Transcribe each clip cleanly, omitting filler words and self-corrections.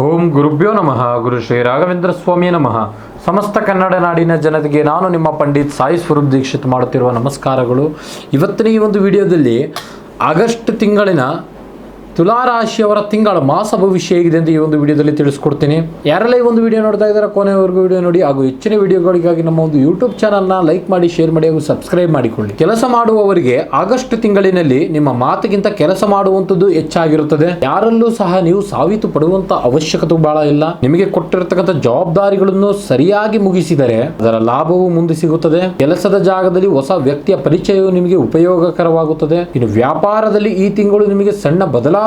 ಓಂ ಗುರುಭ್ಯೋ ನಮಃ. ಗುರು ಶ್ರೀ ರಾಘವೇಂದ್ರ ಸ್ವಾಮಿ ನಮಃ. ಸಮಸ್ತ ಕನ್ನಡ ನಾಡಿನ ಜನತೆಗೆ ನಾನು ನಿಮ್ಮ ಪಂಡಿತ್ ಸಾಯಿ ಸ್ವರೂಪ್ ದೀಕ್ಷಿತ್ ಮಾಡುತ್ತಿರುವ ನಮಸ್ಕಾರಗಳು. ಇವತ್ತಿನ ಈ ಒಂದು ವಿಡಿಯೋದಲ್ಲಿ ಆಗಸ್ಟ್ ತಿಂಗಳಿನ ತುಲಾರಾಶಿಯವರ ತಿಂಗಳ ಮಾಸ ಭವಿಷ್ಯ ಹೇಗಿದೆ ಅಂತ ಈ ಒಂದು ವಿಡಿಯೋದಲ್ಲಿ ತಿಳಿಸ್ಕೊಡ್ತೀನಿ. ಯಾರೆಲ್ಲ ಈ ಒಂದು ವಿಡಿಯೋ ನೋಡ್ತಾ ಇದ್ದಾರೆ ಕೊನೆವರೆಗೂ ವಿಡಿಯೋ ನೋಡಿ, ಹಾಗೂ ಹೆಚ್ಚಿನ ವಿಡಿಯೋಗಳಿಗಾಗಿ ನಮ್ಮ ಒಂದು ಯೂಟ್ಯೂಬ್ ಚಾನಲ್ನ ಲೈಕ್ ಮಾಡಿ, ಶೇರ್ ಮಾಡಿ, ಹಾಗೂ ಸಬ್ಸ್ಕ್ರೈಬ್ ಮಾಡಿಕೊಳ್ಳಿ. ಕೆಲಸ ಮಾಡುವವರಿಗೆ ಆಗಸ್ಟ್ ತಿಂಗಳಿನಲ್ಲಿ ನಿಮ್ಮ ಮಾತಿಗಿಂತ ಕೆಲಸ ಮಾಡುವಂಥದ್ದು ಹೆಚ್ಚಾಗಿರುತ್ತದೆ. ಯಾರಲ್ಲೂ ಸಹ ನೀವು ಸಾಬೀತು ಪಡುವಂತ ಅವಶ್ಯಕತೆ ಬಹಳ ಇಲ್ಲ. ನಿಮಗೆ ಕೊಟ್ಟಿರತಕ್ಕಂಥ ಜವಾಬ್ದಾರಿಗಳನ್ನು ಸರಿಯಾಗಿ ಮುಗಿಸಿದರೆ ಅದರ ಲಾಭವು ಮುಂದೆ ಸಿಗುತ್ತದೆ. ಕೆಲಸದ ಜಾಗದಲ್ಲಿ ಹೊಸ ವ್ಯಕ್ತಿಯ ಪರಿಚಯವು ನಿಮಗೆ ಉಪಯೋಗಕರವಾಗುತ್ತದೆ. ಇನ್ನು ವ್ಯಾಪಾರದಲ್ಲಿ ಈ ತಿಂಗಳು ನಿಮಗೆ ಸಣ್ಣ ಬದಲಾವಣೆಗಳು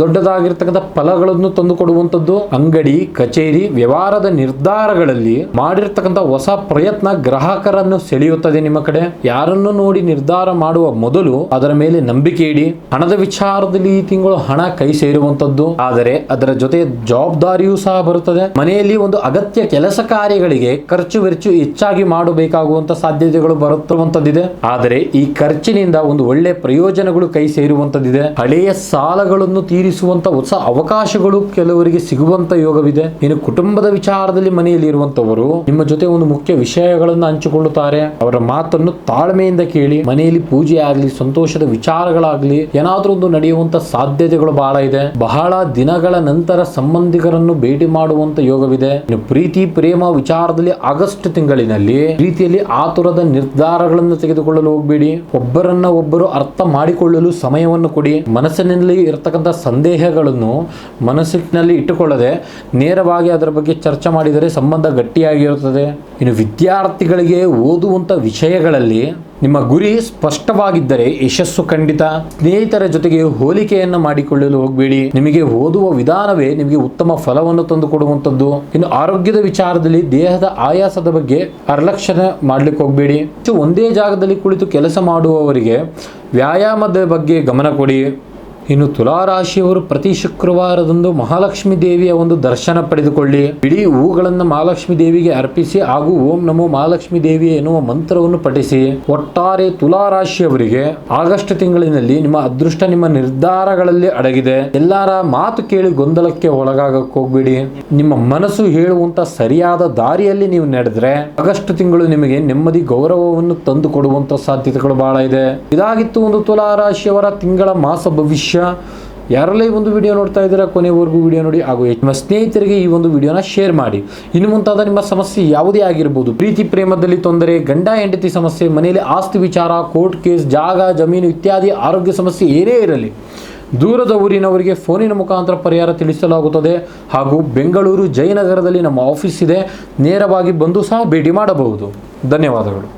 ದೊಡ್ಡದಾಗಿರ್ತಕ್ಕಂಥ ಫಲಗಳನ್ನು ತಂದುಕೊಡುವಂತದ್ದು. ಅಂಗಡಿ, ಕಚೇರಿ, ವ್ಯವಹಾರದ ನಿರ್ಧಾರಗಳಲ್ಲಿ ಮಾಡಿರ್ತಕ್ಕಂಥ ಹೊಸ ಪ್ರಯತ್ನ ಗ್ರಾಹಕರನ್ನು ಸೆಳೆಯುತ್ತದೆ. ನಿಮ್ಮ ಕಡೆ ಯಾರನ್ನು ನೋಡಿ ನಿರ್ಧಾರ ಮಾಡುವ ಮೊದಲು ಅದರ ಮೇಲೆ ನಂಬಿಕೆ ಇಡಿ. ಹಣದ ವಿಚಾರದಲ್ಲಿ ಈ ತಿಂಗಳು ಹಣ ಕೈ ಸೇರುವಂತದ್ದು, ಆದರೆ ಅದರ ಜೊತೆ ಜವಾಬ್ದಾರಿಯೂ ಸಹ ಬರುತ್ತದೆ. ಮನೆಯಲ್ಲಿ ಒಂದು ಅಗತ್ಯ ಕೆಲಸ ಕಾರ್ಯಗಳಿಗೆ ಖರ್ಚು ವೆಚ್ಚು ಹೆಚ್ಚಾಗಿ ಮಾಡಬೇಕಾಗುವಂತ ಸಾಧ್ಯತೆಗಳು ಬರುತ್ತಿರುವಂತದ್ದಿದೆ. ಆದರೆ ಈ ಖರ್ಚಿನಿಂದ ಒಂದು ಒಳ್ಳೆ ಪ್ರಯೋಜನಗಳು ಕೈ ಸೇರುವಂತದ್ದಿದೆ. ಹಳೆಯ ಸಾಲಗಳನ್ನು ತೀರಿಸುವಂತ ಹೊಸ ಅವಕಾಶಗಳು ಕೆಲವರಿಗೆ ಸಿಗುವಂತ ಯೋಗವಿದೆ. ಇನ್ನು ಕುಟುಂಬದ ವಿಚಾರದಲ್ಲಿ ಮನೆಯಲ್ಲಿ ಇರುವಂತವರು ನಿಮ್ಮ ಜೊತೆ ಒಂದು ಮುಖ್ಯ ವಿಷಯಗಳನ್ನು ಹಂಚಿಕೊಳ್ಳುತ್ತಾರೆ. ಅವರ ಮಾತನ್ನು ತಾಳ್ಮೆಯಿಂದ ಕೇಳಿ. ಮನೆಯಲ್ಲಿ ಪೂಜೆ ಆಗಲಿ, ಸಂತೋಷದ ವಿಚಾರಗಳಾಗ್ಲಿ ಏನಾದ್ರೂ ಒಂದು ನಡೆಯುವಂತ ಸಾಧ್ಯತೆಗಳು ಬಹಳ ಇದೆ. ಬಹಳ ದಿನಗಳ ನಂತರ ಸಂಬಂಧಿಕರನ್ನು ಭೇಟಿ ಮಾಡುವಂತ ಯೋಗವಿದೆ. ಇನ್ನು ಪ್ರೀತಿ ಪ್ರೇಮ ವಿಚಾರದಲ್ಲಿ ಆಗಸ್ಟ್ ತಿಂಗಳಿನಲ್ಲಿ ಪ್ರೀತಿಯಲ್ಲಿ ಆತುರದ ನಿರ್ಧಾರಗಳನ್ನು ತೆಗೆದುಕೊಳ್ಳಲು ಹೋಗಬೇಡಿ. ಒಬ್ಬರನ್ನ ಒಬ್ಬರು ಅರ್ಥ ಮಾಡಿಕೊಳ್ಳಲು ಸಮಯವನ್ನು ಕೊಡಿ. ಮನಸ್ಸಿನಲ್ಲಿ ಇರತಕ್ಕಂಥ ಸಂದೇಹಗಳನ್ನು ಮನಸ್ಸಿನಲ್ಲಿ ಇಟ್ಟುಕೊಳ್ಳದೆ ನೇರವಾಗಿ ಅದರ ಬಗ್ಗೆ ಚರ್ಚೆ ಮಾಡಿದರೆ ಸಂಬಂಧ ಗಟ್ಟಿಯಾಗಿರುತ್ತದೆ. ಇನ್ನು ವಿದ್ಯಾರ್ಥಿಗಳಿಗೆ ಓದುವಂತ ವಿಷಯಗಳಲ್ಲಿ ನಿಮ್ಮ ಗುರಿ ಸ್ಪಷ್ಟವಾಗಿದ್ದರೆ ಯಶಸ್ಸು ಖಂಡಿತ. ಸ್ನೇಹಿತರ ಜೊತೆಗೆ ಹೋಲಿಕೆಯನ್ನು ಮಾಡಿಕೊಳ್ಳಲು ಹೋಗಬೇಡಿ. ನಿಮಗೆ ಓದುವ ವಿಧಾನವೇ ನಿಮಗೆ ಉತ್ತಮ ಫಲವನ್ನು ತಂದು ಕೊಡುವಂಥದ್ದು. ಇನ್ನು ಆರೋಗ್ಯದ ವಿಚಾರದಲ್ಲಿ ದೇಹದ ಆಯಾಸದ ಬಗ್ಗೆ ನಿರ್ಲಕ್ಷ್ಯ ಮಾಡ್ಲಿಕ್ಕೆ ಹೋಗಬೇಡಿ. ಒಂದೇ ಜಾಗದಲ್ಲಿ ಕುಳಿತು ಕೆಲಸ ಮಾಡುವವರಿಗೆ ವ್ಯಾಯಾಮದ ಬಗ್ಗೆ ಗಮನ ಕೊಡಿ. ಇನ್ನು ತುಲಾರಾಶಿಯವರು ಪ್ರತಿ ಶುಕ್ರವಾರದಂದು ಮಹಾಲಕ್ಷ್ಮಿ ದೇವಿಯ ಒಂದು ದರ್ಶನ ಪಡೆದುಕೊಳ್ಳಿ. ಇಡೀ ಹೂಗಳನ್ನು ಮಹಾಲಕ್ಷ್ಮಿ ದೇವಿಗೆ ಅರ್ಪಿಸಿ ಹಾಗೂ ಓಂ ನಮೋ ಮಹಾಲಕ್ಷ್ಮಿ ದೇವಿ ಎನ್ನುವ ಮಂತ್ರವನ್ನು ಪಠಿಸಿ. ಒಟ್ಟಾರೆ ತುಲಾರಾಶಿಯವರಿಗೆ ಆಗಸ್ಟ್ ತಿಂಗಳಿನಲ್ಲಿ ನಿಮ್ಮ ಅದೃಷ್ಟ ನಿಮ್ಮ ನಿರ್ಧಾರಗಳಲ್ಲಿ ಅಡಗಿದೆ. ಎಲ್ಲರ ಮಾತು ಕೇಳಿ ಗೊಂದಲಕ್ಕೆ ಒಳಗಾಗಕ್ಕೆ ಹೋಗ್ಬೇಡಿ. ನಿಮ್ಮ ಮನಸ್ಸು ಹೇಳುವಂತ ಸರಿಯಾದ ದಾರಿಯಲ್ಲಿ ನೀವು ನಡೆದ್ರೆ ಆಗಸ್ಟ್ ತಿಂಗಳು ನಿಮಗೆ ನೆಮ್ಮದಿ ಗೌರವವನ್ನು ತಂದು ಕೊಡುವಂತ ಸಾಧ್ಯತೆಗಳು ಬಹಳ ಇದೆ. ಇದಾಗಿತ್ತು ಒಂದು ತುಲಾರಾಶಿಯವರ ತಿಂಗಳ ಮಾಸ ಭವಿಷ್ಯ. ಯಾರೆಲ್ಲ ಈ ಒಂದು ವಿಡಿಯೋ ನೋಡ್ತಾ ಇದ್ದೀರಾ ಕೊನೆವರೆಗೂ ವಿಡಿಯೋ ನೋಡಿ, ಹಾಗೂ ನಿಮ್ಮ ಸ್ನೇಹಿತರಿಗೆ ಈ ಒಂದು ವಿಡಿಯೋನ ಶೇರ್ ಮಾಡಿ. ಇನ್ನು ಮುಂತಾದ ನಿಮ್ಮ ಸಮಸ್ಯೆ ಯಾವುದೇ ಆಗಿರಬಹುದು, ಪ್ರೀತಿ ಪ್ರೇಮದಲ್ಲಿ ತೊಂದರೆ, ಗಂಡ ಹೆಂಡತಿ ಸಮಸ್ಯೆ, ಮನೆಯಲ್ಲಿ ಆಸ್ತಿ ವಿಚಾರ, ಕೋರ್ಟ್ ಕೇಸ್, ಜಾಗ ಜಮೀನು ಇತ್ಯಾದಿ ಆರೋಗ್ಯ ಸಮಸ್ಯೆ ಏನೇ ಇರಲಿ ದೂರದ ಊರಿನವರಿಗೆ ಫೋನಿನ ಮುಖಾಂತರ ಪರಿಹಾರ ತಿಳಿಸಲಾಗುತ್ತದೆ. ಹಾಗೂ ಬೆಂಗಳೂರು ಜಯನಗರದಲ್ಲಿ ನಮ್ಮ ಆಫೀಸ್ ಇದೆ. ನೇರವಾಗಿ ಬಂದು ಸಹ ಭೇಟಿ ಮಾಡಬಹುದು. ಧನ್ಯವಾದಗಳು.